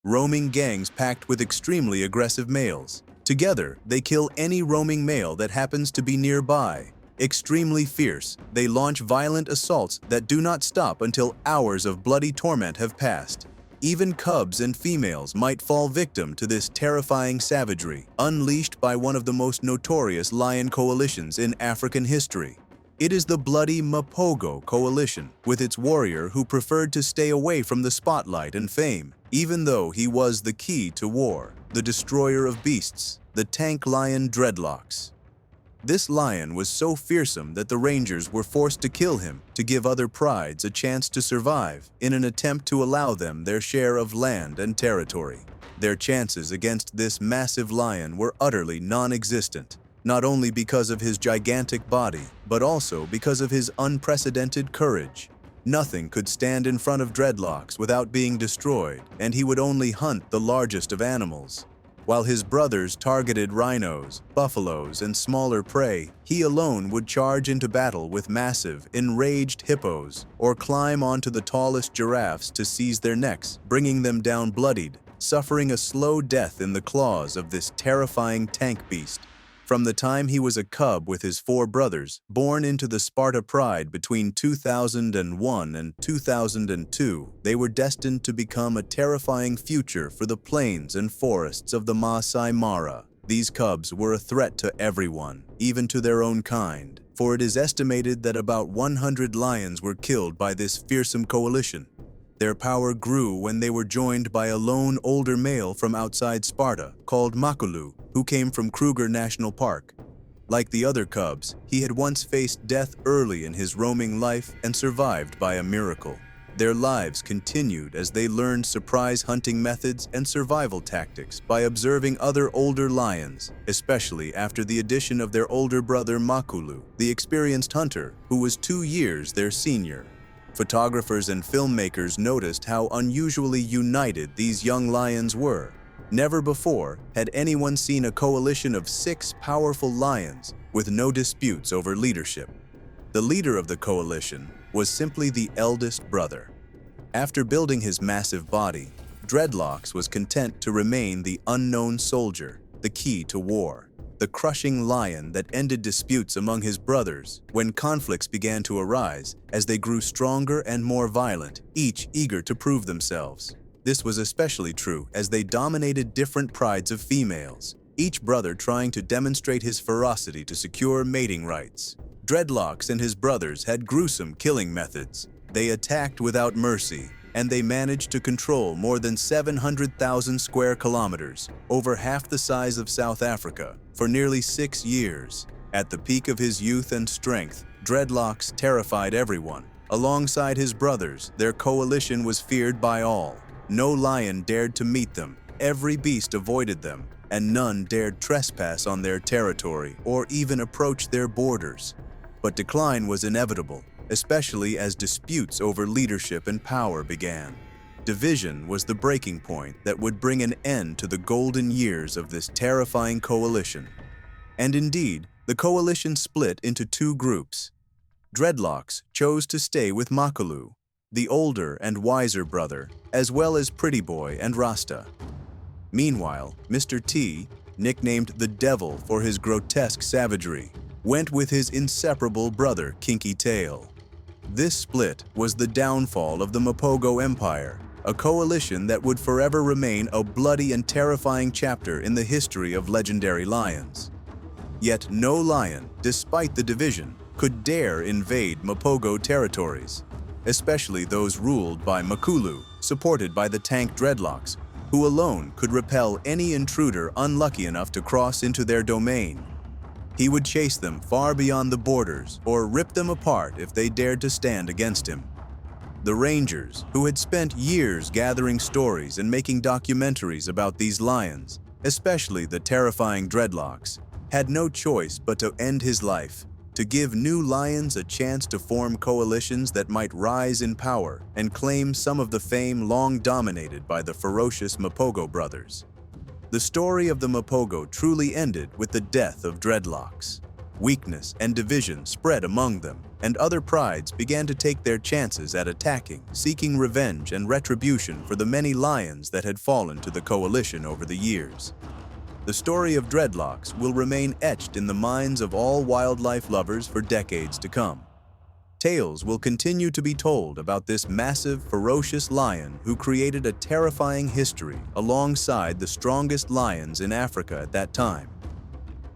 roaming gangs packed with extremely aggressive males. Together, they kill any roaming male that happens to be nearby. Extremely fierce, they launch violent assaults that do not stop until hours of bloody torment have passed. Even cubs and females might fall victim to this terrifying savagery, unleashed by one of the most notorious lion coalitions in African history. It is the bloody Mapogo coalition, with its warrior who preferred to stay away from the spotlight and fame, even though he was the key to war, the destroyer of beasts, the tank lion Dreadlocks. This lion was so fearsome that the Rangers were forced to kill him to give other prides a chance to survive in an attempt to allow them their share of land and territory. Their chances against this massive lion were utterly non-existent, not only because of his gigantic body, but also because of his unprecedented courage. Nothing could stand in front of Dreadlocks without being destroyed, and he would only hunt the largest of animals. While his brothers targeted rhinos, buffaloes, and smaller prey, he alone would charge into battle with massive, enraged hippos, or climb onto the tallest giraffes to seize their necks, bringing them down bloodied, suffering a slow death in the claws of this terrifying tank beast. From the time he was a cub with his 4 brothers, born into the Sparta Pride between 2001 and 2002, they were destined to become a terrifying future for the plains and forests of the Masai Mara. These cubs were a threat to everyone, even to their own kind, for it is estimated that about 100 lions were killed by this fearsome coalition. Their power grew when they were joined by a lone older male from outside Sparta called Makulu, who came from Kruger National Park. Like the other cubs, he had once faced death early in his roaming life and survived by a miracle. Their lives continued as they learned surprise hunting methods and survival tactics by observing other older lions, especially after the addition of their older brother Makulu, the experienced hunter, who was 2 years their senior. Photographers and filmmakers noticed how unusually united these young lions were. Never before had anyone seen a coalition of 6 powerful lions with no disputes over leadership. The leader of the coalition was simply the eldest brother. After building his massive body, Dreadlocks was content to remain the unknown soldier, the key to war. The crushing lion that ended disputes among his brothers when conflicts began to arise as they grew stronger and more violent, each eager to prove themselves. This was especially true as they dominated different prides of females, each brother trying to demonstrate his ferocity to secure mating rights. Dreadlocks and his brothers had gruesome killing methods. They attacked without mercy, and they managed to control more than 700,000 square kilometers, over half the size of South Africa, for nearly 6 years. At the peak of his youth and strength, Dreadlocks terrified everyone. Alongside his brothers, their coalition was feared by all. No lion dared to meet them, every beast avoided them, and none dared trespass on their territory or even approach their borders. But decline was inevitable, especially as disputes over leadership and power began. Division was the breaking point that would bring an end to the golden years of this terrifying coalition. And indeed, the coalition split into 2 groups. Dreadlocks chose to stay with Makulu, the older and wiser brother, as well as Pretty Boy and Rasta. Meanwhile, Mr. T, nicknamed the Devil for his grotesque savagery, went with his inseparable brother Kinky Tail. This split was the downfall of the Mapogo Empire, a coalition that would forever remain a bloody and terrifying chapter in the history of legendary lions. Yet no lion, despite the division, could dare invade Mapogo territories, especially those ruled by Makulu, supported by the tank Dreadlocks, who alone could repel any intruder unlucky enough to cross into their domain. He would chase them far beyond the borders or rip them apart if they dared to stand against him. The Rangers, who had spent years gathering stories and making documentaries about these lions, especially the terrifying Dreadlocks, had no choice but to end his life, to give new lions a chance to form coalitions that might rise in power and claim some of the fame long dominated by the ferocious Mapogo brothers. The story of the Mapogo truly ended with the death of Dreadlocks. Weakness and division spread among them, and other prides began to take their chances at attacking, seeking revenge and retribution for the many lions that had fallen to the coalition over the years. The story of dreadlocks will remain etched in the minds of all wildlife lovers for decades to come. Tales will continue to be told about this massive, ferocious lion who created a terrifying history alongside the strongest lions in Africa at that time.